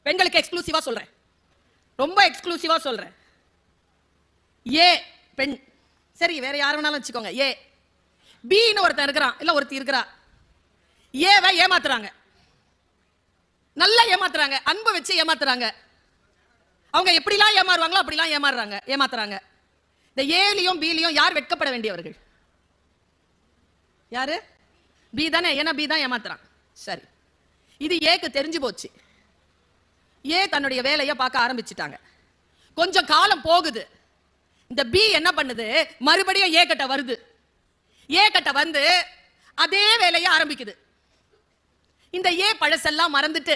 பெண்களுக்கு எக்ஸ்க்ளூசிவா சொல்றேன், ரொம்ப எக்ஸ்க்ளூசிவா சொல்றேன். ஏ பெண், சரி வேற யார் வேணாலும் வச்சுக்கோங்க. ஏ பின்னு ஒருத்தன் இருக்கிறான், இல்ல ஒருத்தி இருக்கிறா. ஏவை ஏமாத்துறாங்க, நல்லா ஏமாத்துறாங்க, அன்பு வச்சு ஏமாத்துறாங்க. அவங்க எப்படிலாம் ஏமாறுவாங்களோ அப்படிலாம் ஏமாத்துறாங்க. இந்த ஏலியும் பிலியும் யார் வெட்கப்பட வேண்டியவர்கள்? யாரு? பி தானே, ஏன்னா பி தான் ஏமாத்துறான். சரி, இது ஏக்கு தெரிஞ்சு போச்சு. ஏ தன்னுடைய வேலையை பார்க்க ஆரம்பிச்சுட்டாங்க. கொஞ்சம் காலம் போகுது, இந்த பி என்ன பண்ணுது, மறுபடியும் ஏ கிட்ட வருது. ஏ கிட்ட வந்து அதே வேலையை ஆரம்பிக்குது. இந்த ஏ பழசெல்லாம் மறந்துட்டு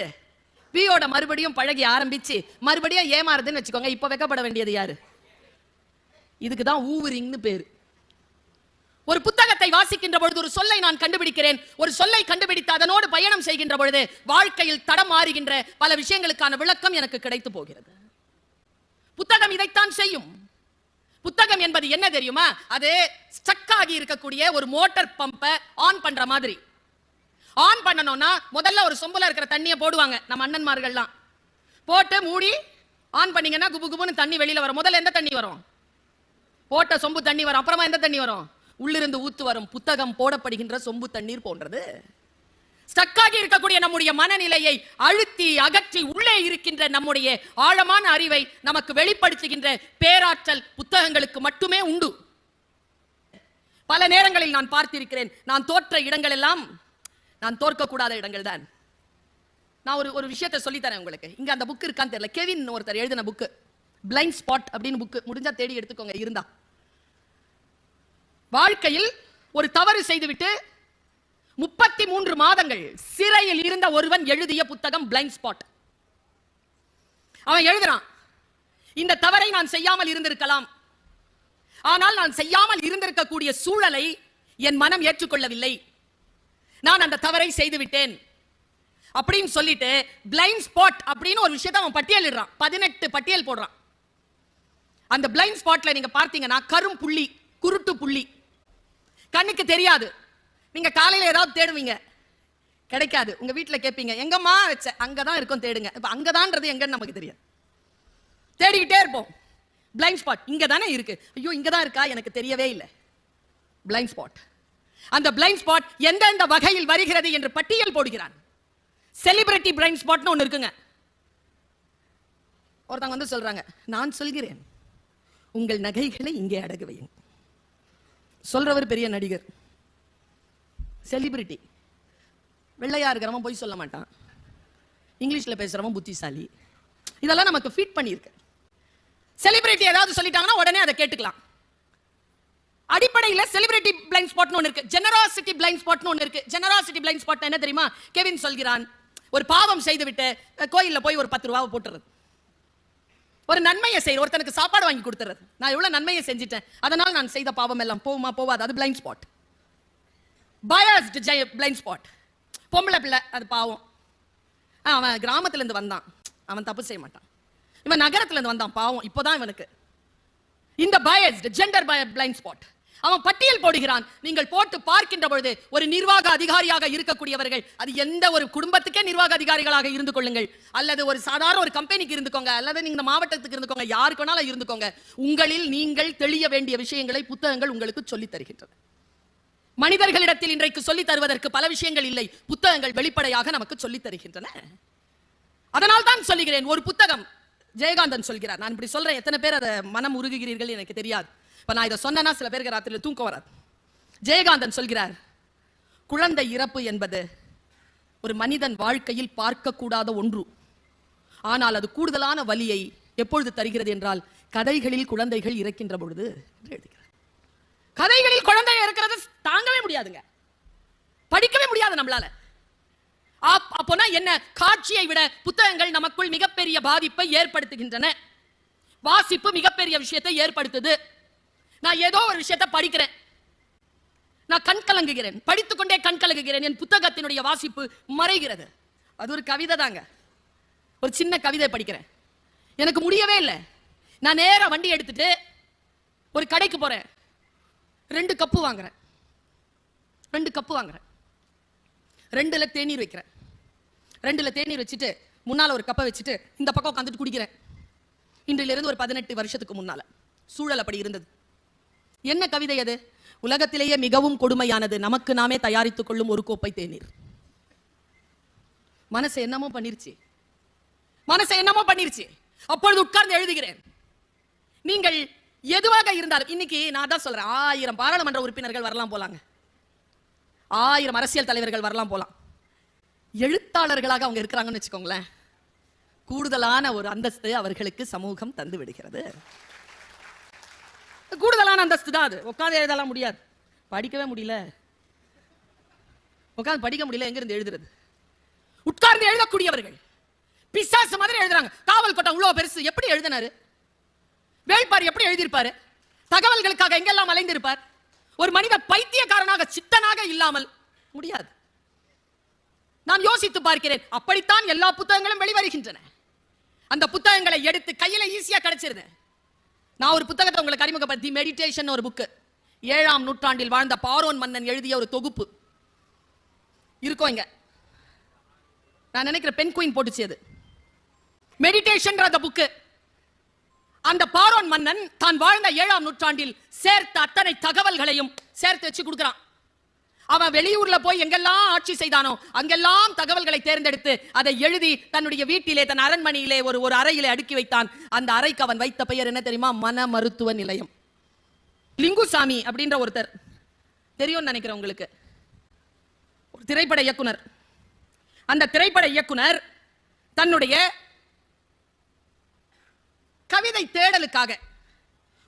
பியோட மறுபடியும் பழகி ஆரம்பிச்சு மறுபடியும் ஏமாறுதுன்னு வச்சுக்கோங்க. இப்ப வெக்கப்பட வேண்டியது யாரு? இதுக்கு தான் ஊவரிங்னு பேரு. ஒரு புத்தகத்தை வாசிக்கின்ற பொழுது ஒரு சொல்லை நான் கண்டுபிடிக்கிறேன். ஒரு சொல்லை கண்டுபிடித்து அதனோடு பயணம் செய்கின்ற பொழுது வாழ்க்கையில் தடம் மாறுகின்ற பல விஷயங்களுக்கான விளக்கம் எனக்கு கிடைத்து போகிறது. புத்தகம் இதைத்தான் செய்யும். புத்தகம் என்பது என்ன தெரியுமா? அது ஸ்டக் ஆகி இருக்கக்கூடிய ஒரு மோட்டார் பம்பை ஆன் பண்ற மாதிரி. ஆன் பண்ணணும்னா முதல்ல ஒரு சொம்புல இருக்கிற தண்ணியை போடுவாங்க நம்ம அண்ணன்மார்கள்லாம். போட்டு மூடி ஆன் பண்ணீங்கன்னா குபு குபுன்னு தண்ணி வெளியில வரும். முதல்ல எந்த தண்ணி வரும்? போட்ட சொம்பு தண்ணி வரும். அப்புறமா எந்த தண்ணி வரும்? உள்ளிருந்து ஊத்து வரும். புத்தகம் போடப்படுகின்ற சொம்பு தண்ணீர் போன்றது. ஸ்டக்காகி இருக்கக்கூடிய நம்முடைய மனநிலையை அழுத்தி அகற்றி உள்ளே இருக்கின்ற நம்முடைய ஆழமான அறிவை நமக்கு வெளிப்படுத்துகின்ற பேராற்றல் புத்தகங்களுக்கு மட்டுமே உண்டு. பல நேரங்களில் நான் பார்த்திருக்கிறேன். நான் தோற்ற இடங்கள் எல்லாம் நான் தோற்கக்கூடாத இடங்கள் தான். நான் ஒரு விஷயத்தை சொல்லித்தரேன் உங்களுக்கு. இங்க அந்த புக் இருக்கான்னு தெரியல, கெவின் ஒருத்தர் எழுதின புக்கு, பிளைண்ட் ஸ்பாட் அப்படின்னு புக்கு. முடிஞ்சா தேடி எடுத்துக்கோங்க இருந்தா. வாழ்க்கையில் ஒரு தவறு செய்துவிட்டு 33 மாதங்கள் சிறையில் இருந்த ஒருவன் எழுதிய புத்தகம் பிளைண்ட் ஸ்பாட். அவன் எழுதுறான், இந்த தவறை நான் செய்யாமல் இருந்திருக்கலாம், ஆனால் நான் செய்யாமல் இருந்திருக்கக்கூடிய சூழலை என் மனம் ஏற்றுக்கொள்ளவில்லை, நான் அந்த தவறை செய்து விட்டேன் அப்படின்னு சொல்லிட்டு பிளைண்ட் ஸ்பாட் அப்படின்னு ஒரு விஷயத்தை அவன் பட்டியலிடுறான். 18 பட்டியல் போடுறான். அந்த பிளைண்ட் ஸ்பாட்ல நீங்க பார்த்தீங்கன்னா கரும் புள்ளி, குருட்டு புள்ளி, கண்ணுக்கு தெரியாது. நீங்க காலையில ஏதாவது தேடுவீங்க, கிடைக்காது. உங்க வீட்டுல கேட்பீங்க எங்கம்மா வச்ச, அங்கதான் இருக்கும் தேடுங்க. இப்ப அங்கதான்றது எங்கன்னு நமக்கு தெரியாது, தேடிக்கிட்டே இருப்போம். பிளைண்ட் ஸ்பாட் இங்க தானே இருக்கு, ஐயோ இங்கதான் இருக்கா, எனக்கு தெரியவே இல்லை. Blind spot. அந்த பிளைண்ட் ஸ்பாட் எந்தெந்த வகையில் வருகிறது என்று பட்டியல் போடுகிறான். செலிபிரிட்டி பிளைண்ட் ஸ்பாட்னு ஒன்னு இருக்குங்க. ஒருத்தவங்க வந்து சொல்றாங்க, நான் சொல்கிறேன் உங்கள் நகைகளை இங்கே அடகு வையுங்க. சொல்றவர் பெரிய நடிகர், செலிபிரிட்டி. வெள்ளையா இருக்கிறவன் போய் சொல்ல மாட்டான், இங்கிலீஷ்ல பேசுறவன் புத்திசாலி. இதெல்லாம் நமக்கு ஃபீட் பண்ணியிருக்கு. செலிபிரிட்டி ஏதாவது சொல்லிட்டாங்கன்னா உடனே அதை கேட்டுக்கலாம். அடிப்படையில் செலிபிரிட்டி பிளைண்ட் ஸ்பாட்னு ஒன்று இருக்கு, ஜெனராசிட்டி பிளைண்ட் ஸ்பாட்னு ஒன்று இருக்கு. ஜெனராசிட்டி பிளைண்ட் ஸ்பாட் என்ன தெரியுமா? கெவின் சொல்கிறான், ஒரு பாவம் செய்து விட்டு கோயில்ல போய் ஒரு 10 ரூபாவை போட்டுறது, ஒரு நன்மையை செய்ய, ஒருத்தனுக்கு சாப்பாடு வாங்கி கொடுத்துறது. நான் எவ்வளவு நன்மையை செஞ்சிட்டேன், அதனால் நான் செய்த பாவம் எல்லாம் போகுமா போவாது, அது blind spot. Biased blind spot. பொம்பளை பிள்ளை, அது பாவம், அவன் கிராமத்துல இருந்து வந்தான், அவன் தப்பு செய்ய மாட்டான். இவன் நகரத்துல இருந்து வந்தான், பாவம், இப்போதான் இவனுக்கு. இந்த பயாஸ்ட் ஜெண்டர் பிளைண்ட் ஸ்பாட். அவன் பட்டியல் போடுகிறான். நீங்கள் போட்டு பார்க்கின்ற பொழுது ஒரு நிர்வாக அதிகாரியாக இருக்கக்கூடியவர்கள், அது எந்த ஒரு குடும்பத்துக்கே நிர்வாக அதிகாரிகளாக இருந்து கொள்ளுங்கள், அல்லது ஒரு சாதாரண ஒரு கம்பெனிக்கு இருந்துக்கோங்க, அல்லது நீங்க மாவட்டத்துக்கு இருந்துக்கோங்க, யாருக்கு வேணாலும் இருந்துக்கோங்க, உங்களில் நீங்கள் தெளிய வேண்டிய விஷயங்களை புத்தகங்கள் உங்களுக்கு சொல்லித் தருகின்றன. மனிதர்களிடத்தில் இன்றைக்கு சொல்லித் தருவதற்கு பல விஷயங்கள் இல்லை, புத்தகங்கள் வெளிப்படையாக நமக்கு சொல்லித் தருகின்றன. அதனால் தான் சொல்லுகிறேன், ஒரு புத்தகம். ஜெயகாந்தன் சொல்கிறார், நான் இப்படி சொல்றேன், எத்தனை பேர் அதை மனம் உருகுகிறீர்கள் எனக்கு தெரியாது. இப்ப நான் இதை சொன்னா சில பேருக்கு ராத்திரியில் தூக்கம் வராது. ஜெயகாந்தன் சொல்கிறார், குழந்தை இறப்பு என்பது ஒரு மனிதன் வாழ்க்கையில் பார்க்கக்கூடாத ஒன்று, ஆனால் அது கூடுதலான வலியை எப்பொழுது தருகிறது என்றால் கதைகளில் குழந்தைகள் இறக்கின்ற பொழுது என்று எழுதுகிறார். கதைகளில் குழந்தை இறக்கிறது தாங்கவே முடியாதுங்க, படிக்கவே முடியாது நம்மளால. அப்போனா என்ன? காட்சியை விட புத்தகங்கள் நமக்குள் மிகப்பெரிய பாதிப்பை ஏற்படுத்துகின்றன. வாசிப்பு மிகப்பெரிய விஷயத்தை ஏற்படுத்துது. நான் ஏதோ ஒரு விஷயத்தை படிக்கிறேன், நான் கண் கலங்குகிறேன், படித்துக்கொண்டே கண் கலங்குகிறேன், என் புத்தகத்தினுடைய வாசிப்பு மறைகிறது. அது ஒரு கவிதை தாங்க, ஒரு சின்ன கவிதை படிக்கிறேன், எனக்கு முடியவே இல்லை. நான் நேரா வண்டி எடுத்துட்டு ஒரு கடைக்கு போறேன், 2 கப்பு வாங்குறேன், 2 கப்பு வாங்குறேன், 2ல தேநீர் வைக்கிறேன், 2ல தேநீர் வச்சுட்டு முன்னால ஒரு கப்பை வச்சுட்டு இந்த பக்கம் உட்காந்துட்டு குடிக்கிறேன். இன்றிலிருந்து ஒரு 18 வருஷத்துக்கு முன்னால சூழல் அப்படி இருந்தது. என்ன கவிதை அது? உலகத்திலேயே மிகவும் கொடுமையானது நமக்கு நாமே தயாரித்துக் கொள்ளும் ஒரு கோப்பை தேநீர். மனசு என்னமோ பண்ணிருச்சு. அப்பொழுது உட்கார்ந்து எழுதுகிறேன். நீங்கள் எதுவாக இருந்தாலும், இன்னைக்கு நான் தான் சொல்றேன், 1000 பாராளுமன்ற உறுப்பினர்கள் வரலாம் போலாங்க, 1000 அரசியல் தலைவர்கள் வரலாம் போலாம். எழுத்தாளர்களாக அவங்க இருக்கிறாங்கன்னு வச்சுக்கோங்களேன், கூடுதலான ஒரு அந்தஸ்து அவர்களுக்கு சமூகம் தந்து விடுகிறது. கூடுதலான அந்தஸ்து தான் அது. உட்காந்து எழுதலாம் முடியாது, படிக்கவே முடியல, உட்காந்து படிக்க முடியல, எங்க இருந்து எழுதுறது? உட்கார்ந்து எழுதக்கூடியவர்கள் பிசாசு மாதிரி எழுதுறாங்க. காவல் கோட்டம் இவ்வளவு பெருசு, எப்படி எழுதினாரு? வேள்பாரி எப்படி எழுதியிருப்பாரு? தகவல்களுக்காக எங்கெல்லாம் அலைந்திருப்பார்? ஒரு மனிதர் பைத்தியக்காரனாக சித்தனாக இல்லாமல் முடியாது. நான் யோசித்து பார்க்கிறேன். அப்படித்தான் எல்லா புத்தகங்களும் வெளிவருகின்றன. அந்த புத்தகங்களை எடுத்து கையில ஈஸியா கிடைச்சிருது. நான் ஒரு புத்தகத்தை உங்களுக்கு அறிமுகப்படுத்தி, மெடிடேஷன் ஒரு புக்கு, 7ஆம் நூற்றாண்டில் வாழ்ந்த பார்வோன் மன்னன் எழுதிய ஒரு தொகுப்பு இருக்கும் இங்க. நான் நினைக்கிறேன் பென் குயின் போட்டுச்சு அது. Meditation book. அந்த பார்வோன் மன்னன் தான் வாழ்ந்த 7ஆம் நூற்றாண்டில் சேர்த்த அத்தனை தகவல்களையும் சேர்த்து வச்சு கொடுக்கிறான். அவன் வெளியூர்ல போய் எங்கெல்லாம் ஆட்சி செய்தானோ அங்கெல்லாம் தகவல்களை தேர்ந்தெடுத்து அதை எழுதி தன்னுடைய வீட்டிலே, தன் அரண்மனையிலே ஒரு அறையிலே அடுக்கி வைத்தான். அந்த அறைக்கு அவன் வைத்த பெயர் என்ன தெரியுமா? மன மருத்துவ நிலையம். லிங்குசாமி அப்படின்ற ஒருத்தர் தெரியும் நினைக்கிறேன் உங்களுக்கு, ஒரு திரைப்பட இயக்குனர். அந்த திரைப்பட இயக்குனர் தன்னுடைய கவிதை தேடலுக்காக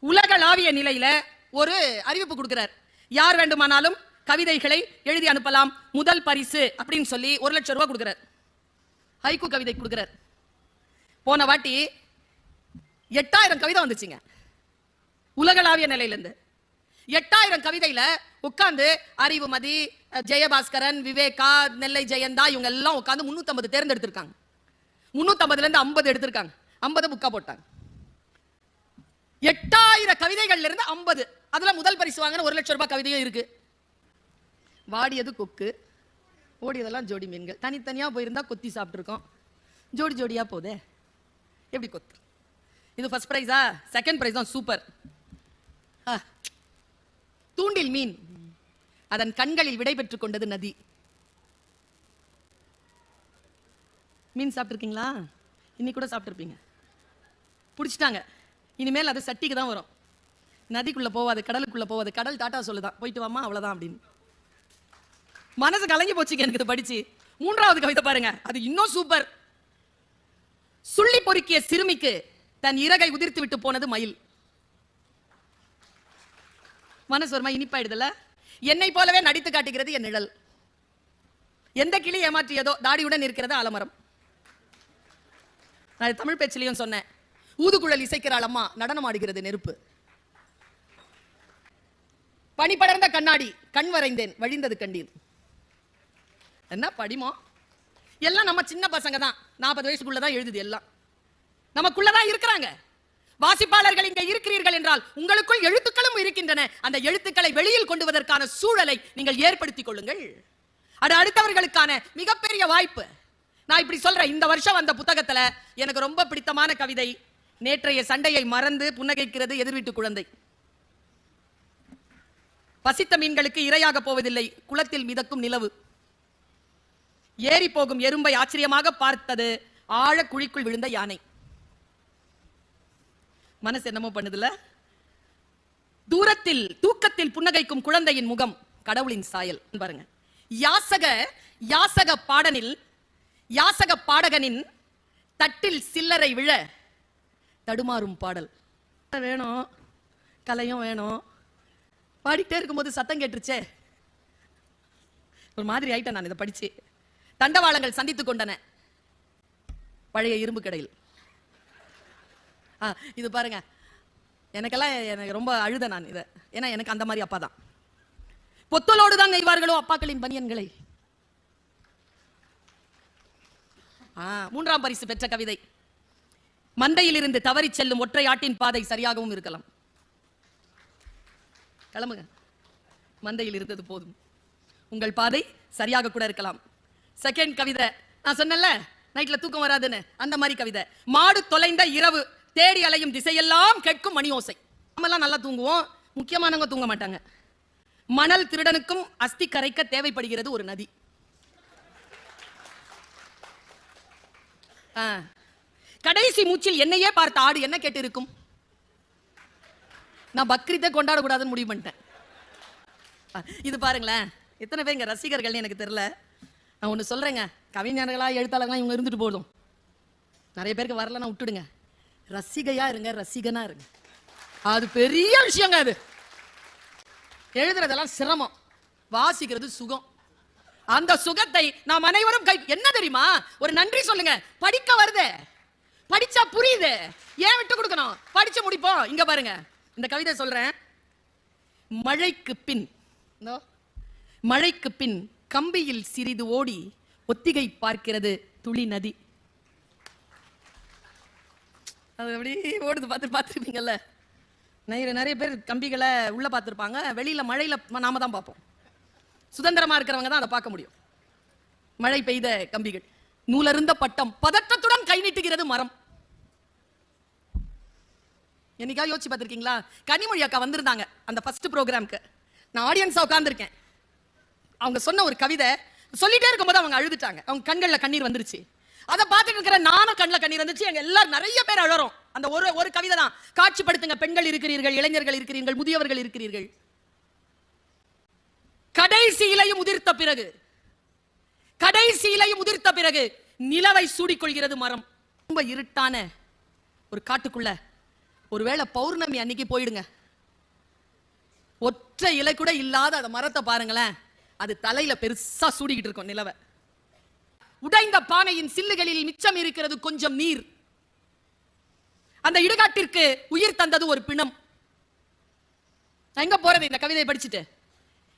உலகளாவிய நிலையில ஒரு அறிவிப்பு கொடுக்கிறார். யார் வேண்டுமானாலும் கவிதைகளை எழுதி அனுப்பலாம், முதல் பரிசு அப்படின்னு சொல்லி 1 லட்சம் ரூபாய் கொடுக்கிறார். ஹைக்கூ கவிதை கொடுக்கிறார். போன வாட்டி 8000 கவிதை வந்துச்சுங்க உலகளாவிய நிலையிலிருந்து. 8000 கவிதையில உட்கார்ந்து அறிவுமதி, ஜெயபாஸ்கரன், விவேகா, நெல்லை ஜெயந்தா இவங்க எல்லாம் உட்கார்ந்து 350 தேர்ந்தெடுத்திருக்காங்க. 350ல இருந்து 50 எடுத்திருக்காங்க. 50 புக்கா போட்டாங்க. 8000 கவிதைகள்ல இருந்து 50, அதுல முதல் பரிசு வாங்கின 1 லட்சம் ரூபாய் கவிதையும் இருக்கு. வாடியது கொக்கு, ஓடியதெல்லாம் ஜோடி மீன்கள். தனித்தனியா போயிருந்தா கொத்தி சாப்பிட்டுருக்கோம், ஜோடி ஜோடியா போதே எப்படி கொத்து? இது ஃபர்ஸ்ட் பிரைஸா? செகண்ட் பிரைஸ் தான் சூப்பர். தூண்டில் மீன், அதன் கண்களில் விடை பெற்றுக் கொண்டது நதி. மீன் சாப்பிட்டுருக்கீங்களா? இன்னைக்கு கூட சாப்பிட்டுருப்பீங்க. பிடிச்சிட்டாங்க, இனிமேல் அது சட்டிக்கு தான் வரும், நதிக்குள்ள போவாது, கடலுக்குள்ள போவாது. கடல் டாட்டா சொல்லுதான், போயிட்டு வாமா அவ்வளவுதான் அப்படின்னு. மனசு கலங்கி போச்சுங்க எனக்கு இது படிச்சு. 3வது கவிதை பாருங்க, அது இன்னும் சூப்பர். சுள்ளி பொறுக்கிய சிறுமிக்கு தன் இறகை உதிர்த்து விட்டு போனது மயில். மனசு வருமா? இனிப்பாயிடுதல்ல? என்னை போலவே நடித்து காட்டுகிறது என் நிழல். எந்த கிளி ஏமாற்றியதோ தாடியுடன் இருக்கிறது ஆலமரம். நான் தமிழ் பேச்சிலையும் சொன்னேன். ஊதுகுழல் இசைக்கிறாள் அம்மா, நடனம் ஆடுகிறது நெருப்பு. பனி படர்ந்த கண்ணாடி, கண் வரைந்தேன் வழிந்தது கண்டீர். என்ன படிமோ? எல்லாம் நம்ம சின்ன பசங்க தான், 40 வயசுக்குள்ளதான் எழுதுது. எல்லாம் நமக்குள்ளதான் இருக்கிறாங்க. வாசிப்பாளர்கள் இங்க இருக்கிறீர்கள் என்றால் உங்களுக்குள் எழுத்துக்களும் இருக்கின்றன. அந்த எழுத்துக்களை வெளியில் கொண்டு வருவதற்கான சூழலை நீங்கள் ஏற்படுத்திக் கொள்ளுங்கள். அது அடுத்தவர்களுக்கான மிகப்பெரிய வாய்ப்பு. நான் இப்படி சொல்றேன். இந்த வருஷம் அந்த புத்தகத்துல எனக்கு ரொம்ப பிடித்தமான கவிதை, நேற்றைய சண்டையை மறந்து புன்னகைக்கிறது எதிர்வீட்டு குழந்தை. பசித்த மீன்களுக்கு இரையாக போவதில்லை குளத்தில் மிதக்கும் நிலவு. ஏறி போகும் எறும்பை ஆச்சரியமாக பார்த்தது ஆழ குழிக்குள் விழுந்த யானை. மனசு என்னமோ பண்ணுதுல? தூரத்தில் தூக்கத்தில் புன்னகைக்கும் குழந்தையின் முகம் கடவுளின் சாயல். பாருங்க, யாசக பாடனில் யாசக பாடகனின் தட்டில் சில்லறை விழ தடுமாறும் பாடல் வேணும், கலையும் வேணும். பாடிட்டே இருக்கும்போது சத்தம் கேட்டுருச்சே, ஒரு மாதிரி ஆயிட்டேன் நான் இதை படிச்சு. தண்டவாளங்கள் சந்தித்துக் கொண்டன பழைய இரும்பு கடையில். இது பாருங்க, எனக்கு ரொம்ப அழுத நான் இதை. ஏன்னா எனக்கு அந்த மாதிரி அப்பா தான். பொத்தலோடு தான் நெய்வார்களோ அப்பாக்களின் பனியன்களை. 3ஆம் பரிசு பெற்ற கவிதை. மந்தையில் இருந்து தவறி செல்லும் ஒற்றை ஆட்டின் பாதை சரியாகவும் இருக்கலாம். கிளம்புங்க, மந்தையில் இருந்தது போதும், உங்கள் பாதை சரியாக கூட இருக்கலாம். செகண்ட் கவிதை நான் சொன்னேன்ல, நைட்ல தூக்கம் வராதுன்னு அந்த மாதிரி கவிதை. மாடு தொலைந்த இரவு தேடி அலையும் திசையெல்லாம் கேட்கும் மணி ஓசை. நம்மெல்லாம் நல்லா தூங்குவோம், முக்கியமானவங்க தூங்க மாட்டாங்க. மணல் திருடனுக்கும் அஸ்தி கரைக்க தேவைப்படுகிறது ஒரு நதி. கடைசி மூச்சில் என்னையே பார்த்த ஆடு என்ன கேட்டு இருக்கும்? நான் பக்ரீத்தை கொண்டாடக்கூடாதுன்னு முடிவு பண்ணிட்டேன். இது பாருங்களேன், எத்தனை பேர் இங்க ரசிகர்கள் எனக்கு தெரியல. நான் ஒன்று சொல்றேங்க, கவிஞர்களா எழுத்தாளர்களா இவங்க இருந்துட்டு போதும், நிறைய பேருக்கு வரலன்னா விட்டுடுங்க. ரசிகையா இருங்க, ரசிகனா இருங்க, அது பெரிய விஷயங்க. அது எழுதுறதெல்லாம் சிரமம், வாசிக்கிறது சுகம். அந்த சுகத்தை நாம் அனைவரும் என்ன தெரியுமா, ஒரு நன்றி சொல்லுங்க. படிக்க வருது, படிச்சா புரியுது, ஏன் விட்டு கொடுக்கணும்? படிச்சு முடிப்போம். இங்க பாருங்க, இந்த கவிதை சொல்றேன். மழைக்கு பின் கம்பியில் சிறிது ஓடி ஒத்திகை பார்க்கிறது துளி நதி. அது அப்படி ஓடுது, பார்த்துருப்பீங்கல்ல. நிறைய பேர் கம்பிகளை உள்ள பார்த்துருப்பாங்க, வெளியில மழையில நாம தான் பார்ப்போம். சுதந்திரமா இருக்கிறவங்க தான் அதை பார்க்க முடியும். மழை பெய்த கம்பிகள், நூலருந்த பட்டம், பதற்றத்துடன் கை நீட்டுகிறது மரம். என்னைக்கா யோசிச்சு பார்த்திருக்கீங்களா? கனிமொழி அக்கா வந்திருந்தாங்க அந்த ஃபர்ஸ்ட் ப்ரோக்ராம்க்கு. நான் ஆடியன்ஸா உட்கார்ந்துருக்கேன். அவங்க சொன்ன ஒரு கவிதை சொல்லிட்டே இருக்கும்போது அவங்க அழுதுட்டாங்க. அவங்க கண்கள்ல கண்ணீர் வந்துருச்சு. அதை பார்த்துட்டு இருக்கிற நானும் கண்ணில் கண்ணீர் வந்துச்சு. எங்க எல்லாரும் நிறைய பேர் அழறோம். அந்த ஒரு கவிதை தான். காட்சிப்படுத்துங்க, பெண்கள் இருக்கிறீர்கள், இளைஞர்கள் இருக்கிறீர்கள், முதியவர்கள் இருக்கிறீர்கள். கடைசியிலையும் உதிர்த்த பிறகு நிலவை சூடிக்கொள்கிறது மரம். ரொம்ப இருட்டான ஒரு காட்டுக்குள்ள ஒருவேளை பௌர்ணமி அன்னைக்கு போயிடுங்க, ஒற்றை இலை கூட இல்லாத அந்த மரத்தை பாருங்களேன், அது தலையில பெருசா சூடிக்கிட்டு இருக்கும் நிலவை. உடைந்த பானையின் சில்லுகளில் மிச்சம் இருக்கிறது கொஞ்சம் நீர். அந்த இடுகாட்டிற்கு உயிர் தந்தது ஒரு பிணம். எங்க போறது இந்த கவிதையை படிச்சுட்டு?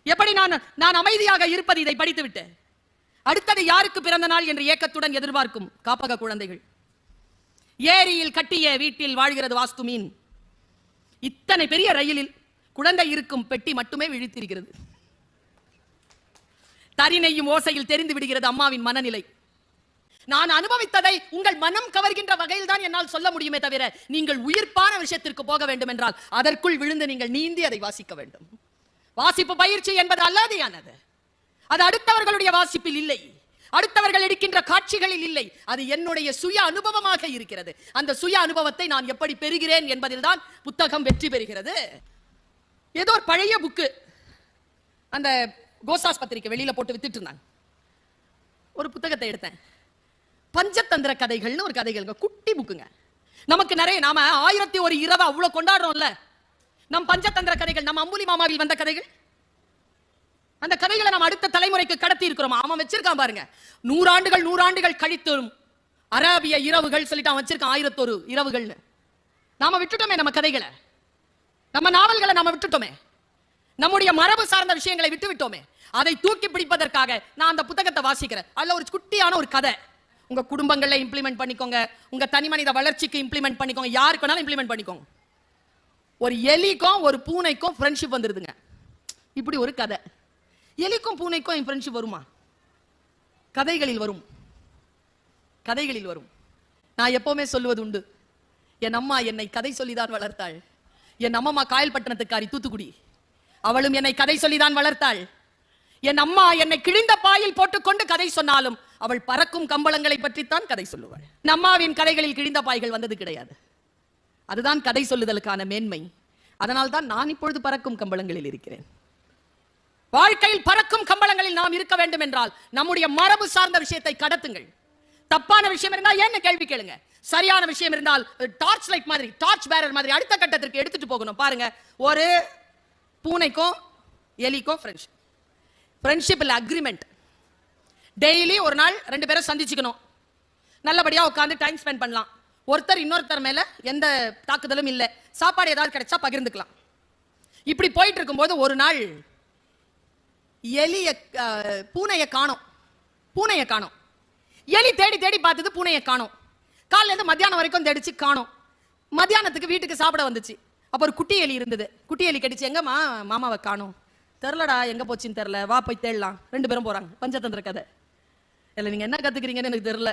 எப்படி நான் அமைதியாக இருப்பது இதை படித்து விட்டு? அடுத்தது யாருக்கு பிறந்த நாள் என்று ஏக்கத்துடன் எதிர்பார்க்கும் காப்பக குழந்தைகள். ஏரியில் கட்டிய வீட்டில் வாழ்கிறது வாஸ்து மீன். இத்தனை பெரிய ரயிலில் குழந்தை இருக்கும் பெட்டி மட்டுமே விழித்திருக்கிறது. தரிநெய்யும் ஓசையில் தெரிந்து விடுகிறது அம்மாவின் மனநிலை. நான் அனுபவித்ததை உங்கள் மனம் கவர்கின்ற வகையில் தான் என்னால் சொல்ல முடியுமே தவிர, நீங்கள் உயிர்ப்பான விஷயத்திற்கு போக வேண்டும் என்றால் அதற்குள் விழுந்து நீங்கள் நீந்தி அதை வாசிக்க வேண்டும். வாசிப்பு பயிற்சி என்பது அல்லாதையானது. அது அடுத்தவர்களுடைய வாசிப்பில் இல்லை, அடுத்தவர்கள் எடுக்கின்ற காட்சிகளில் இல்லை, அது என்னுடைய சுய அனுபவமாக இருக்கிறது. அந்த சுய அனுபவத்தை நான் எப்படி பெறுகிறேன் என்பதில் தான் புத்தகம் வெற்றி பெறுகிறது. ஏதோ ஒரு பழைய புக்கு அந்த கோசாஸ் பத்திரிக்கை வெளியில போட்டு வித்துட்டு இருந்தாங்க. ஒரு புத்தகத்தை எடுத்தேன். பஞ்சதந்திர கதைகள்னு ஒரு கதைகள், குட்டி புக்குங்க. நமக்கு நிறைய, நாம 1001 இரவு அவ்வளவு கொண்டாடுறோம்ல. நம் பஞ்சதந்திர கதைகள், நம்ம அம்புலி மாமாவில் வந்த கதைகள், அந்த கதைகளை நாம் அடுத்த தலைமுறைக்கு கடத்தி இருக்கிறோம். அவன் வச்சிருக்கான் பாருங்க, 100 ஆண்டுகள் கழித்தும் அரேபிய இரவுகள் சொல்லிட்டு அவன் வச்சிருக்கான் 1001 இரவுகள். நாம விட்டுட்டோமே நம்ம கதைகளை, நம்ம நாவல்களை நாம விட்டுட்டோமே, நம்முடைய மரபு சார்ந்த விஷயங்களை விட்டு விட்டோமே. அதை தூக்கி பிடிப்பதற்காக நான் அந்த புத்தகத்தை வாசிக்கிறேன். அதுல ஒரு குட்டியான ஒரு கதை. உங்க குடும்பங்கள்ல இம்ப்ளிமெண்ட் பண்ணிக்கோங்க, உங்க தனி மனித வளர்ச்சிக்கு இம்ப்ளிமெண்ட் பண்ணிக்கோங்க, யாருக்கு வேணாலும் இம்ப்ளிமெண்ட் பண்ணிக்கோங்க. ஒரு எலிக்கும் ஒரு பூனைக்கும் ஃப்ரெண்ட்ஷிப் வந்துருதுங்க. இப்படி ஒரு கதை. எலிக்கும் பூனைக்கும் ஃப்ரெண்ட்ஷிப் வருமா? கதைகளில் வரும், கதைகளில் வரும். நான் எப்பவுமே சொல்லுவது உண்டு, என் அம்மா என்னை கதை சொல்லிதான் வளர்த்தாள். என் அம்மா காயல்பட்டணத்துக்காரி, தூத்துக்குடி. அவளும் என்னை கதை சொல்லிதான் வளர்த்தாள். என் அம்மா என்னை கிழிந்த பாயில் போட்டுக்கொண்டு கதை சொன்னாலும் அவள் பறக்கும் கம்பளங்களை பற்றித்தான் கதை சொல்லுவாள். அம்மாவின் கதைகளில் கிழிந்த பாய்கள் வந்தது கிடையாது. அதுதான் கதை சொல்லுதலுக்கான மேன்மை. அதனால் தான் நான் இப்பொழுது பறக்கும் கம்பளங்களில் இருக்கிறேன். வாழ்க்கையில் பறக்கும் கம்பளங்களில் நாம் இருக்க வேண்டும் என்றால் நம்முடைய மரபு சார்ந்த விஷயத்தை கடத்துங்கள். தப்பான விஷயம் இருந்தால் என்ன கேள்வி கேளுங்க. சரியான விஷயம் இருந்தால் டார்ச் லைட் மாதிரி, டார்ச் பேரர் மாதிரி அடுத்த கட்டத்திற்கு எடுத்துட்டு போகணும். பாருங்க, ஒரு பூனைக்கும் எலிக்கும் ஃப்ரெண்ட்ஷிப் இல்ல, அக்ரிமெண்ட். டெய்லி ஒரு நாள் 2 பேரும் சந்திச்சுக்கணும், நல்லபடியா உட்காந்து டைம் ஸ்பெண்ட் பண்ணலாம். ஒருத்தர் இன்னொருத்தர் மேல எந்த தாக்குதலும் இல்லை, சாப்பாடு ஏதாவது கிடைச்சா பகிர்ந்துக்கலாம். இப்படி போயிட்டு இருக்கும்போது ஒரு நாள் பூனையை காணோம். எலி தேடி தேடி பார்த்தது, பூனையை காணோம். காலையில இருந்து மத்தியானம் வரைக்கும் தேடிச்சு, காணோம். மத்தியானத்துக்கு வீட்டுக்கு சாப்பிட வந்துச்சு. அப்ப ஒரு குட்டி எலி இருந்தது. குட்டி எலி கடிச்சு, எங்க மாமாவை காணோம், தெரிலடா, எங்க போச்சுன்னு தெரியல, வா போய் தேடலாம். 2 பேரும் போறாங்க. பஞ்சதந்திர கதை. இல்ல நீங்க என்ன கத்துக்கிறீங்கன்னு எனக்கு தெரியல.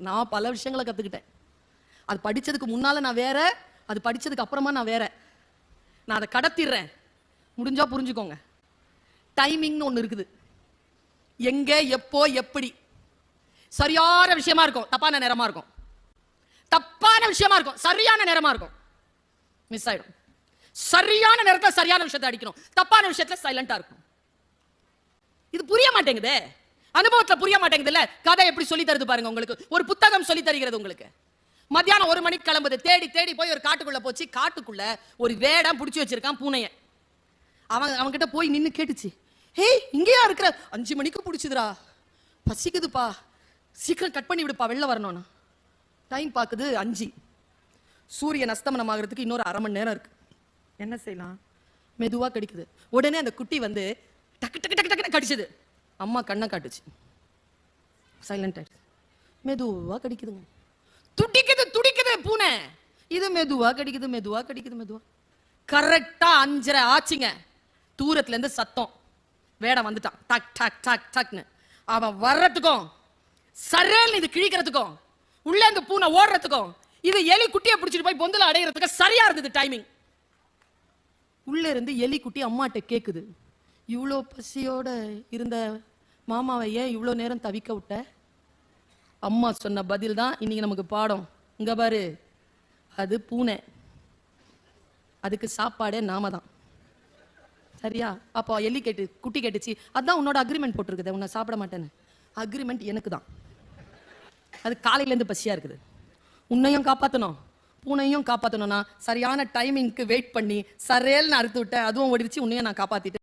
நான் பல விஷயங்களை கத்துக்கிட்டேன். அது படிச்சதுக்கு முன்னால நான் வேற, அது படிச்சதுக்கு அப்புறமா நான் வேற. நான் அதை கடத்திடுறேன். முடிஞ்சா புரிஞ்சுக்கோங்க. டைமிங்னு ஒண்ணு இருக்குது. எங்க, எப்போ, எப்படி. சரியான விஷயமா இருக்கும், தப்பான நேரமா இருக்கும். தப்பான விஷயமா இருக்கும், சரியான நேரமா இருக்கும். மிஸ் ஆயிடும். சரியான நேரத்துல சரியான விஷயத்தை அடிக்கணும், தப்பான விஷயத்துல சைலண்டா இருக்கும். இது புரிய மாட்டேங்குது, அனுபவத்துல புரிய மாட்டேங்குது. கதை எப்படி சொல்லி தருது பாருங்க உங்களுக்கு. ஒரு புத்தகம் சொல்லி தருகிறது உங்களுக்கு. மத்தியானம் 1 மணிக்கு கிளம்புது. தேடி தேடி போய் ஒரு காட்டுக்குள்ள போச்சு. காட்டுக்குள்ள ஒரு வேடம் பிடிச்சி வச்சிருக்கான் பூனைய. அவன் கிட்ட போய் நின்னு கேட்டுச்சு, ஹே இங்கேயா இருக்கிற? 5 மணிக்கு பிடிச்சதுரா, பசிக்குதுப்பா, சீக்கிரம் கட் பண்ணி விடுப்பா, வெளில வரணும்னு. டைம் பாக்குது 5. சூரியன் அஸ்தமனம் ஆகிறதுக்கு இன்னொரு 1/2 மணி நேரம் இருக்கு. என்ன செய்யலாம்? மெதுவா கடிக்குது. உடனே அந்த குட்டி வந்து டக்கு டக்கு டக்கு டக்குன்னு கடிச்சது. அம்மா கண்ணை காட்டுச்சு. சைலண்ட் ஆயிடுச்சு. மெதுவா கடிக்குதுங்க. துடிக்குது துடிக்குது பூனை. இது மெதுவா கடிக்குது, மெதுவா கடிக்குது, மெதுவா. கரெக்டா 5:30 ஆச்சுங்க. தூரத்துல இருந்து சத்தம். வேடம் வந்துட்டான். டக் டக் டக் டக்னு. அவன் வர்றதுக்கும் சரேல் இது கிழிக்கிறதுக்கும் உள்ள இந்த பூனை ஓடுறதுக்கும் இது எலி குட்டியை பிடிச்சிட்டு போய் பொந்துல அடையிறதுக்கு சரியா இருந்தது டைமிங். உள்ள இருந்து எலி குட்டி அம்மாட்ட கேக்குது, இவ்வளோ பசியோட இருந்த மாமாவை ஏன் இவ்வளோ நேரம் தவிக்க விட்ட? அம்மா சொன்ன பதில் தான் இன்னைக்கு நமக்கு பாடம். இங்க பாரு, அது பூனை, அதுக்கு சாப்பாடே நாம தான். சரியா? அப்போ எலி குட்டி கேட்டுச்சு, அதான் உன்னோட அக்ரிமெண்ட் போட்டிருக்குது, உன்னை சாப்பிட மாட்டேன்னு. அக்ரிமெண்ட் எனக்கு தான். அது காலையில இருந்து பசியா இருக்குது. உன்னையும் காப்பாற்றணும், பூனையும் காப்பாற்றணும்னா சரியான டைமிங்க்கு வெயிட் பண்ணி சரேல்னு அறுத்து விட்டேன். அதுவும் ஓடிடுச்சு, உன்னையும் நான் காப்பாத்திட்டேன்.